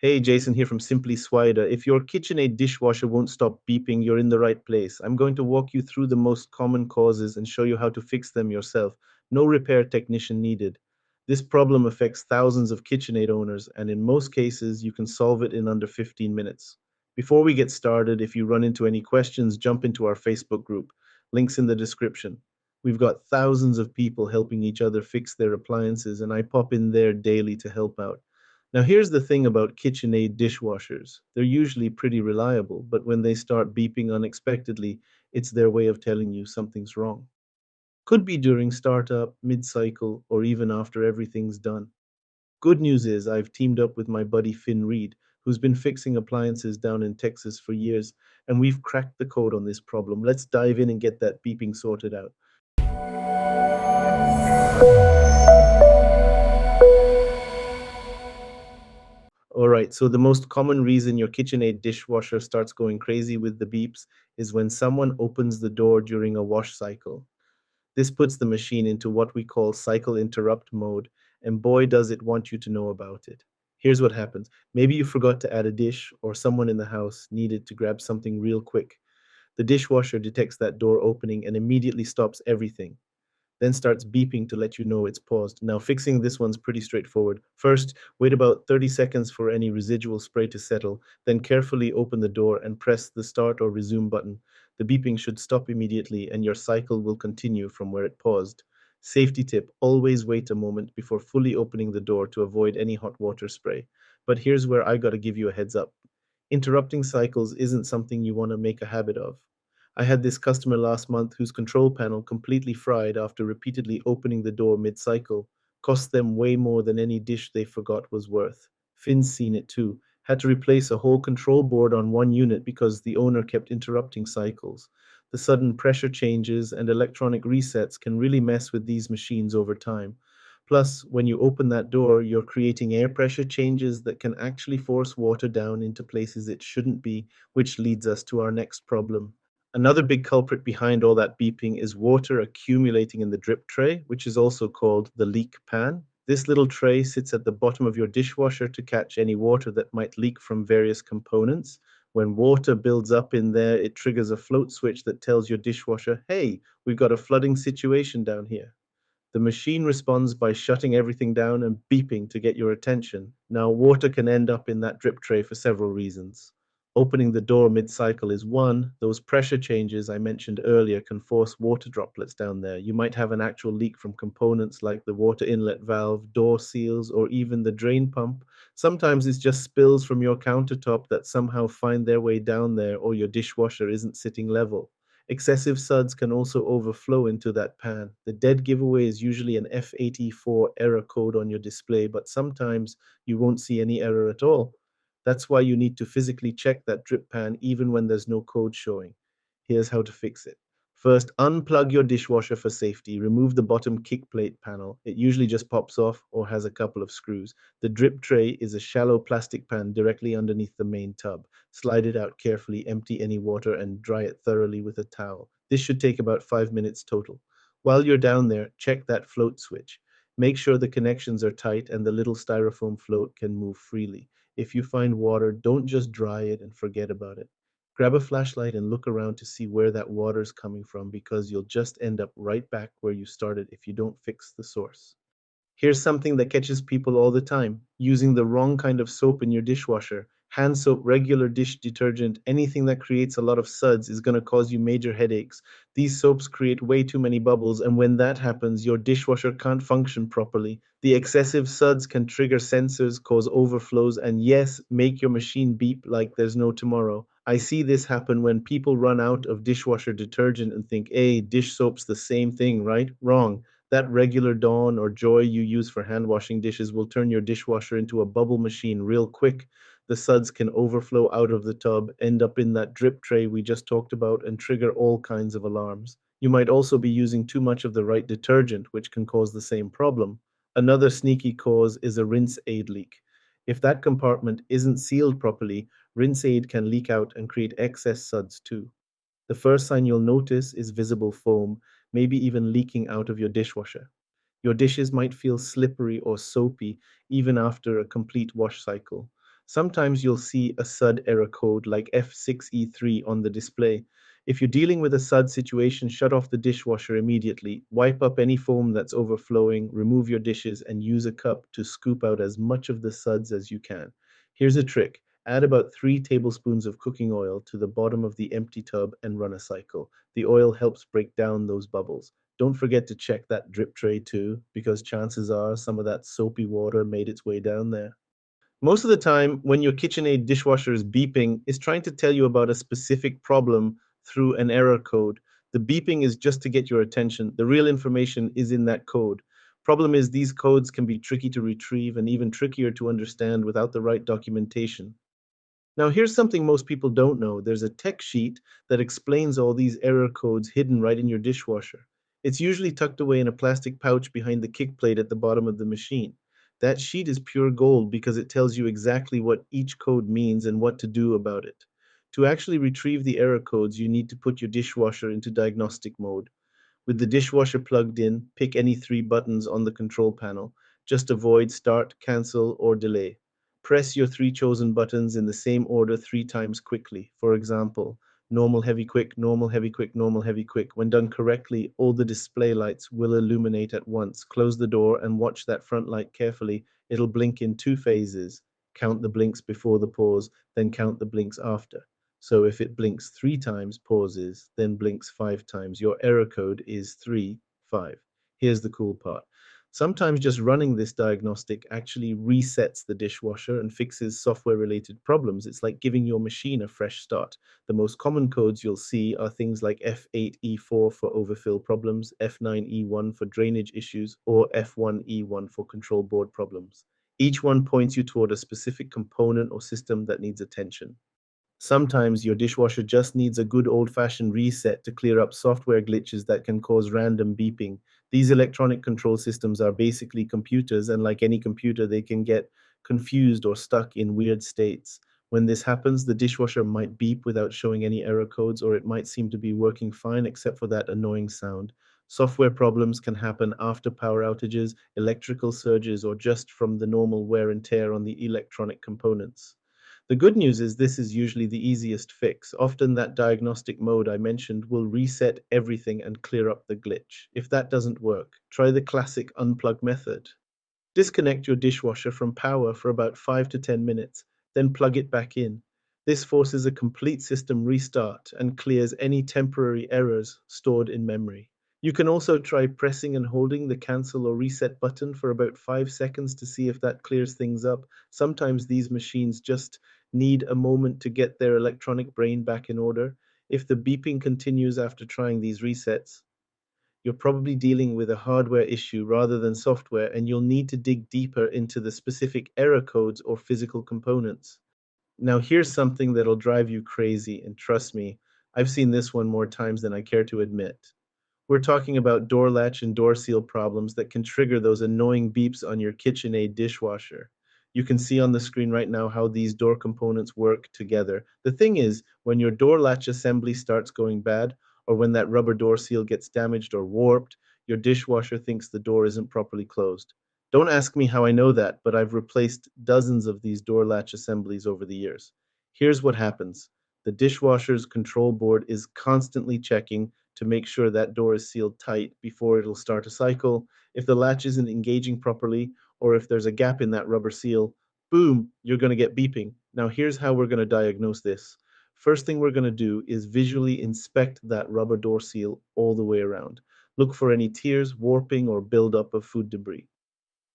Hey, Jason here from Simply Swider. If your KitchenAid dishwasher won't stop beeping, you're in the right place. I'm going to walk you through the most common causes and show you how to fix them yourself. No repair technician needed. This problem affects thousands of KitchenAid owners, and in most cases, you can solve it in under 15 minutes. Before we get started, if you run into any questions, jump into our Facebook group. Links in the description. We've got thousands of people helping each other fix their appliances, and I pop in there daily to help out. Now, here's the thing about KitchenAid dishwashers. They're usually pretty reliable, but when they start beeping unexpectedly, it's their way of telling you something's wrong. Could be during startup, mid cycle, or even after everything's done. Good news is I've teamed up with my buddy Finn Reed, who's been fixing appliances down in Texas for years, and we've cracked the code on this problem. Let's dive in and get that beeping sorted out. All right, so the most common reason your KitchenAid dishwasher starts going crazy with the beeps is when someone opens the door during a wash cycle. This puts the machine into what we call cycle interrupt mode, and boy, does it want you to know about it. Here's what happens. Maybe you forgot to add a dish, or someone in the house needed to grab something real quick. The dishwasher detects that door opening and immediately stops everything, then starts beeping to let you know it's paused. Now, fixing this one's pretty straightforward. First, wait about 30 seconds for any residual spray to settle, then carefully open the door and press the start or resume button. The beeping should stop immediately and your cycle will continue from where it paused. Safety tip, always wait a moment before fully opening the door to avoid any hot water spray. But here's where I gotta give you a heads up. Interrupting cycles isn't something you want to make a habit of. I had this customer last month whose control panel completely fried after repeatedly opening the door mid cycle. Cost them way more than any dish they forgot was worth. Finn's seen it too. Had to replace a whole control board on one unit because the owner kept interrupting cycles. The sudden pressure changes and electronic resets can really mess with these machines over time. Plus, when you open that door, you're creating air pressure changes that can actually force water down into places it shouldn't be, which leads us to our next problem. Another big culprit behind all that beeping is water accumulating in the drip tray, which is also called the leak pan. This little tray sits at the bottom of your dishwasher to catch any water that might leak from various components. When water builds up in there, it triggers a float switch that tells your dishwasher, hey, we've got a flooding situation down here. The machine responds by shutting everything down and beeping to get your attention. Now, water can end up in that drip tray for several reasons. Opening the door mid cycle is one. Those pressure changes I mentioned earlier can force water droplets down there. You might have an actual leak from components like the water inlet valve, door seals, or even the drain pump. Sometimes it's just spills from your countertop that somehow find their way down there, or your dishwasher isn't sitting level. Excessive suds can also overflow into that pan. The dead giveaway is usually an F84 error code on your display, but sometimes you won't see any error at all. That's why you need to physically check that drip pan even when there's no code showing. Here's how to fix it. First, unplug your dishwasher for safety. Remove the bottom kick plate panel. It usually just pops off or has a couple of screws. The drip tray is a shallow plastic pan directly underneath the main tub. Slide it out carefully, empty any water, and dry it thoroughly with a towel. This should take about 5 minutes total. While you're down there, check that float switch. Make sure the connections are tight and the little styrofoam float can move freely. If you find water, don't just dry it and forget about it. Grab a flashlight and look around to see where that water's coming from because you'll just end up right back where you started if you don't fix the source. Here's something that catches people all the time: using the wrong kind of soap in your dishwasher. Hand soap, regular dish detergent, anything that creates a lot of suds is going to cause you major headaches. These soaps create way too many bubbles, and when that happens, your dishwasher can't function properly. The excessive suds can trigger sensors, cause overflows, and yes, make your machine beep like there's no tomorrow. I see this happen when people run out of dishwasher detergent and think, hey, dish soap's the same thing, right? Wrong. That regular Dawn or Joy you use for hand washing dishes will turn your dishwasher into a bubble machine real quick. The suds can overflow out of the tub, end up in that drip tray we just talked about, and trigger all kinds of alarms. You might also be using too much of the right detergent, which can cause the same problem. Another sneaky cause is a rinse aid leak. If that compartment isn't sealed properly, rinse aid can leak out and create excess suds too. The first sign you'll notice is visible foam, maybe even leaking out of your dishwasher. Your dishes might feel slippery or soapy even after a complete wash cycle. Sometimes you'll see a SUD error code like F6E3 on the display. If you're dealing with a SUD situation, shut off the dishwasher immediately. Wipe up any foam that's overflowing, remove your dishes, and use a cup to scoop out as much of the suds as you can. Here's a trick. Add about 3 tablespoons of cooking oil to the bottom of the empty tub and run a cycle. The oil helps break down those bubbles. Don't forget to check that drip tray too, because chances are some of that soapy water made its way down there. Most of the time, when your KitchenAid dishwasher is beeping, it's trying to tell you about a specific problem through an error code. The beeping is just to get your attention. The real information is in that code. Problem is, these codes can be tricky to retrieve and even trickier to understand without the right documentation. Now, here's something most people don't know. There's a tech sheet that explains all these error codes hidden right in your dishwasher. It's usually tucked away in a plastic pouch behind the kick plate at the bottom of the machine. That sheet is pure gold because it tells you exactly what each code means and what to do about it. To actually retrieve the error codes, you need to put your dishwasher into diagnostic mode. With the dishwasher plugged in, pick any 3 buttons on the control panel. Just avoid start, cancel, or delay. Press your 3 chosen buttons in the same order 3 times quickly. For example, normal, heavy, quick, normal, heavy, quick, normal, heavy, quick. When done correctly, all the display lights will illuminate at once. Close the door and watch that front light carefully. It'll blink in 2 phases. Count the blinks before the pause, then count the blinks after. So if it blinks 3 times, pauses, then blinks 5 times, your error code is 3, 5. Here's the cool part. Sometimes just running this diagnostic actually resets the dishwasher and fixes software related problems. It's like giving your machine a fresh start. The most common codes you'll see are things like F8E4 for overfill problems, F9E1 for drainage issues, or F1E1 for control board problems. Each one points you toward a specific component or system that needs attention. Sometimes your dishwasher just needs a good old-fashioned reset to clear up software glitches that can cause random beeping. These electronic control systems are basically computers, and like any computer, they can get confused or stuck in weird states. When this happens, the dishwasher might beep without showing any error codes, or it might seem to be working fine except for that annoying sound. Software problems can happen after power outages, electrical surges, or just from the normal wear and tear on the electronic components. The good news is this is usually the easiest fix. Often that diagnostic mode I mentioned will reset everything and clear up the glitch. If that doesn't work, try the classic unplug method. Disconnect your dishwasher from power for about 5 to 10 minutes, then plug it back in. This forces a complete system restart and clears any temporary errors stored in memory. You can also try pressing and holding the cancel or reset button for about 5 seconds to see if that clears things up. Sometimes these machines just need a moment to get their electronic brain back in order. If the beeping continues after trying these resets, you're probably dealing with a hardware issue rather than software, and you'll need to dig deeper into the specific error codes or physical components. Now, here's something that'll drive you crazy, and trust me, I've seen this one more times than I care to admit. We're talking about door latch and door seal problems that can trigger those annoying beeps on your KitchenAid dishwasher. You can see on the screen right now how these door components work together. The thing is, when your door latch assembly starts going bad, or when that rubber door seal gets damaged or warped, your dishwasher thinks the door isn't properly closed. Don't ask me how I know that, but I've replaced dozens of these door latch assemblies over the years. Here's what happens. The dishwasher's control board is constantly checking to make sure that door is sealed tight before it'll start a cycle. If the latch isn't engaging properly, or if there's a gap in that rubber seal, boom, you're going to get beeping. Now, here's how we're going to diagnose this. First thing we're going to do is visually inspect that rubber door seal all the way around. Look for any tears, warping, or buildup of food debris.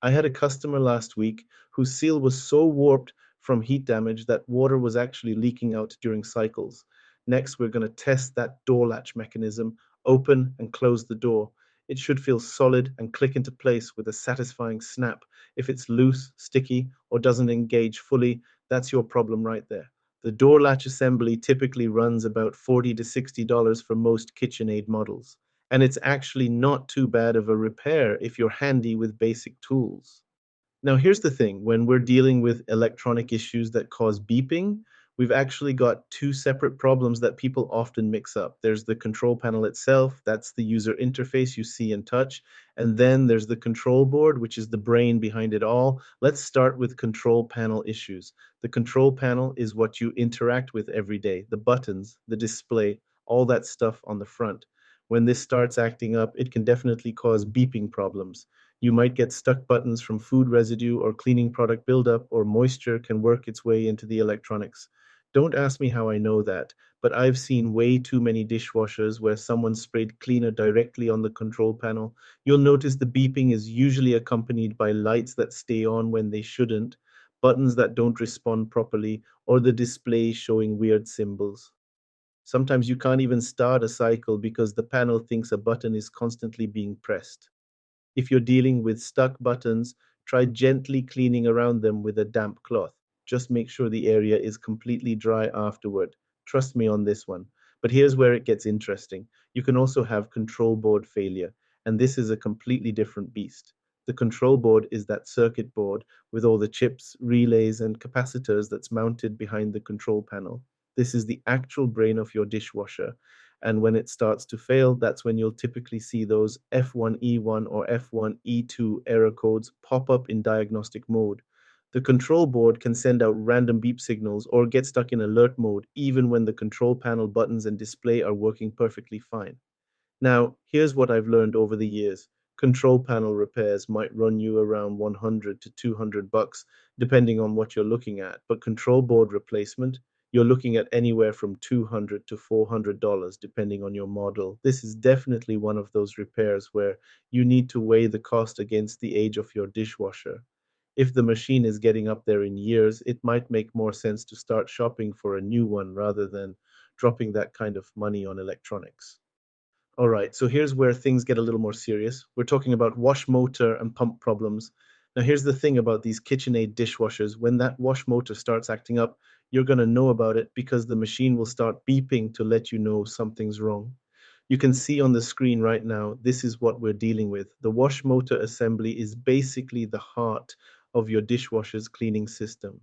I had a customer last week whose seal was so warped from heat damage that water was actually leaking out during cycles. Next, we're going to test that door latch mechanism, open and close the door. It should feel solid and click into place with a satisfying snap. If it's loose, sticky, or doesn't engage fully, that's your problem right there. The door latch assembly typically runs about $40 to $60 for most KitchenAid models, and it's actually not too bad of a repair if you're handy with basic tools. Now, here's the thing. When we're dealing with electronic issues that cause beeping, We've actually got two separate problems that people often mix up. There's the control panel itself, that's the user interface you see and touch, and then there's the control board, which is the brain behind it all. Let's start with control panel issues. The control panel is what you interact with every day, the buttons, the display, all that stuff on the front. When this starts acting up, it can definitely cause beeping problems. You might get stuck buttons from food residue or cleaning product buildup, or moisture can work its way into the electronics. Don't ask me how I know that, but I've seen way too many dishwashers where someone sprayed cleaner directly on the control panel. You'll notice the beeping is usually accompanied by lights that stay on when they shouldn't, buttons that don't respond properly, or the display showing weird symbols. Sometimes you can't even start a cycle because the panel thinks a button is constantly being pressed. If you're dealing with stuck buttons, try gently cleaning around them with a damp cloth. Just make sure the area is completely dry afterward. Trust me on this one. But here's where it gets interesting. You can also have control board failure, and this is a completely different beast. The control board is that circuit board with all the chips, relays, and capacitors that's mounted behind the control panel. This is the actual brain of your dishwasher, and when it starts to fail, that's when you'll typically see those F1E1 or F1E2 error codes pop up in diagnostic mode. The control board can send out random beep signals or get stuck in alert mode even when the control panel buttons and display are working perfectly fine. Now, here's what I've learned over the years. Control panel repairs might run you around 100 to 200 bucks depending on what you're looking at, but control board replacement, you're looking at anywhere from 200 to $400 depending on your model. This is definitely one of those repairs where you need to weigh the cost against the age of your dishwasher. If the machine is getting up there in years, it might make more sense to start shopping for a new one rather than dropping that kind of money on electronics. All right, so here's where things get a little more serious. We're talking about wash motor and pump problems. Now, here's the thing about these KitchenAid dishwashers. When that wash motor starts acting up, you're going to know about it because the machine will start beeping to let you know something's wrong. You can see on the screen right now, this is what we're dealing with. The wash motor assembly is basically the heart of your dishwasher's cleaning system.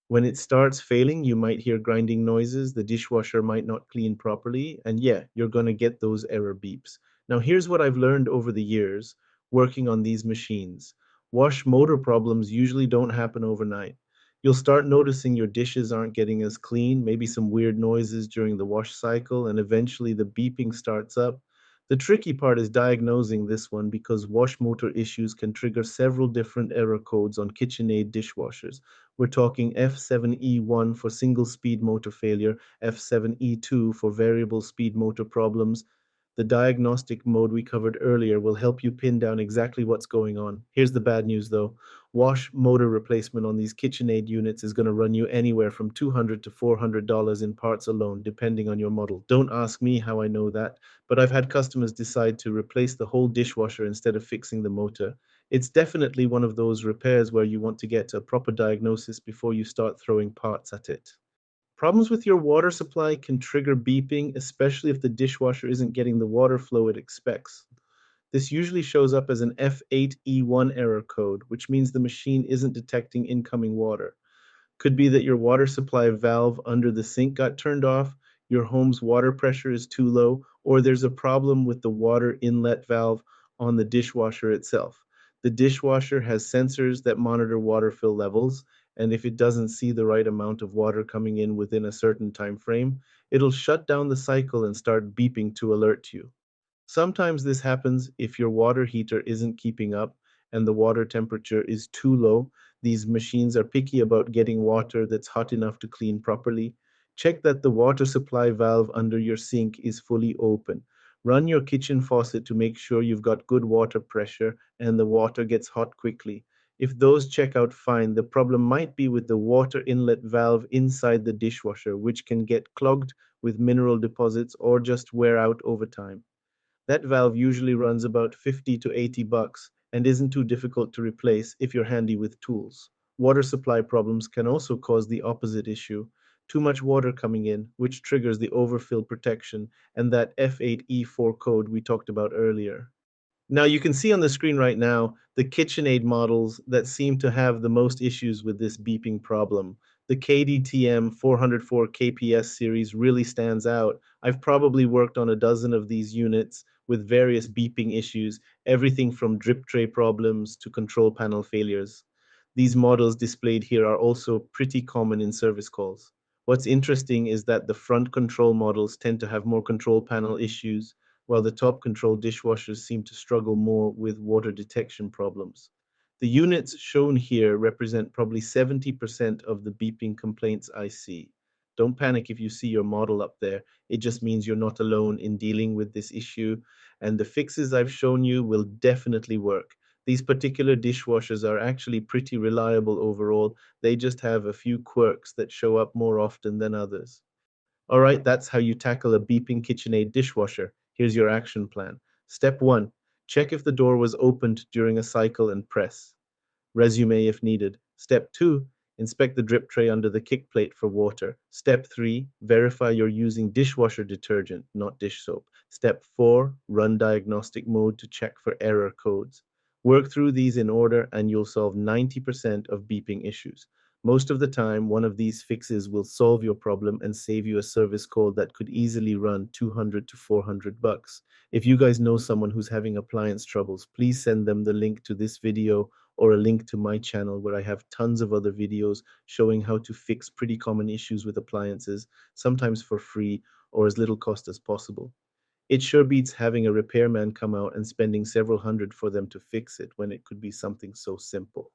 When it starts failing, you might hear grinding noises, the dishwasher might not clean properly, and yeah, you're going to get those error beeps. Now, here's what I've learned over the years working on these machines. Wash motor problems usually don't happen overnight. You'll start noticing your dishes aren't getting as clean, maybe some weird noises during the wash cycle, and eventually the beeping starts up. The tricky part is diagnosing this one because wash motor issues can trigger several different error codes on KitchenAid dishwashers. We're talking F7E1 for single speed motor failure, F7E2 for variable speed motor problems. The diagnostic mode we covered earlier will help you pin down exactly what's going on. Here's the bad news though. Wash motor replacement on these KitchenAid units is going to run you anywhere from $200 to $400 in parts alone, depending on your model. Don't ask me how I know that, but I've had customers decide to replace the whole dishwasher instead of fixing the motor. It's definitely one of those repairs where you want to get a proper diagnosis before you start throwing parts at it. Problems with your water supply can trigger beeping, especially if the dishwasher isn't getting the water flow it expects. This usually shows up as an F8E1 error code, which means the machine isn't detecting incoming water. Could be that your water supply valve under the sink got turned off, your home's water pressure is too low, or there's a problem with the water inlet valve on the dishwasher itself. The dishwasher has sensors that monitor water fill levels, and if it doesn't see the right amount of water coming in within a certain time frame, it'll shut down the cycle and start beeping to alert you. Sometimes this happens if your water heater isn't keeping up and the water temperature is too low. These machines are picky about getting water that's hot enough to clean properly. Check that the water supply valve under your sink is fully open. Run your kitchen faucet to make sure you've got good water pressure and the water gets hot quickly. If those check out fine, the problem might be with the water inlet valve inside the dishwasher, which can get clogged with mineral deposits or just wear out over time. That valve usually runs about 50 to 80 bucks and isn't too difficult to replace if you're handy with tools. Water supply problems can also cause the opposite issue. Too much water coming in, which triggers the overfill protection and that F8E4 code we talked about earlier. Now you can see on the screen right now the KitchenAid models that seem to have the most issues with this beeping problem. The KDTM 404 KPS series really stands out. I've probably worked on a dozen of these units with various beeping issues, everything from drip tray problems to control panel failures. These models displayed here are also pretty common in service calls. What's interesting is that the front control models tend to have more control panel issues, while the top control dishwashers seem to struggle more with water detection problems. The units shown here represent probably 70% of the beeping complaints I see. Don't panic if you see your model up there. It just means you're not alone in dealing with this issue, and the fixes I've shown you will definitely work. These particular dishwashers are actually pretty reliable overall. They just have a few quirks that show up more often than others. All right, that's how you tackle a beeping KitchenAid dishwasher. Here's your action plan. Step 1. Check if the door was opened during a cycle and press. Resume if needed. Step 2. Inspect the drip tray under the kick plate for water. Step 3. Verify you're using dishwasher detergent, not dish soap. Step 4. Run diagnostic mode to check for error codes. Work through these in order and you'll solve 90% of beeping issues. Most of the time, one of these fixes will solve your problem and save you a service call that could easily run 200 to 400 bucks. If you guys know someone who's having appliance troubles, please send them the link to this video or a link to my channel where I have tons of other videos showing how to fix pretty common issues with appliances, sometimes for free or as little cost as possible. It sure beats having a repairman come out and spending several hundred for them to fix it when it could be something so simple.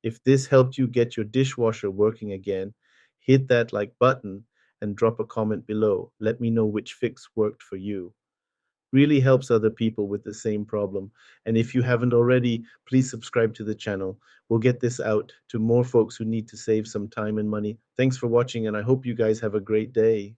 If this helped you get your dishwasher working again, hit that like button and drop a comment below. Let me know which fix worked for you. Really helps other people with the same problem. And if you haven't already, please subscribe to the channel. We'll get this out to more folks who need to save some time and money. Thanks for watching, and I hope you guys have a great day.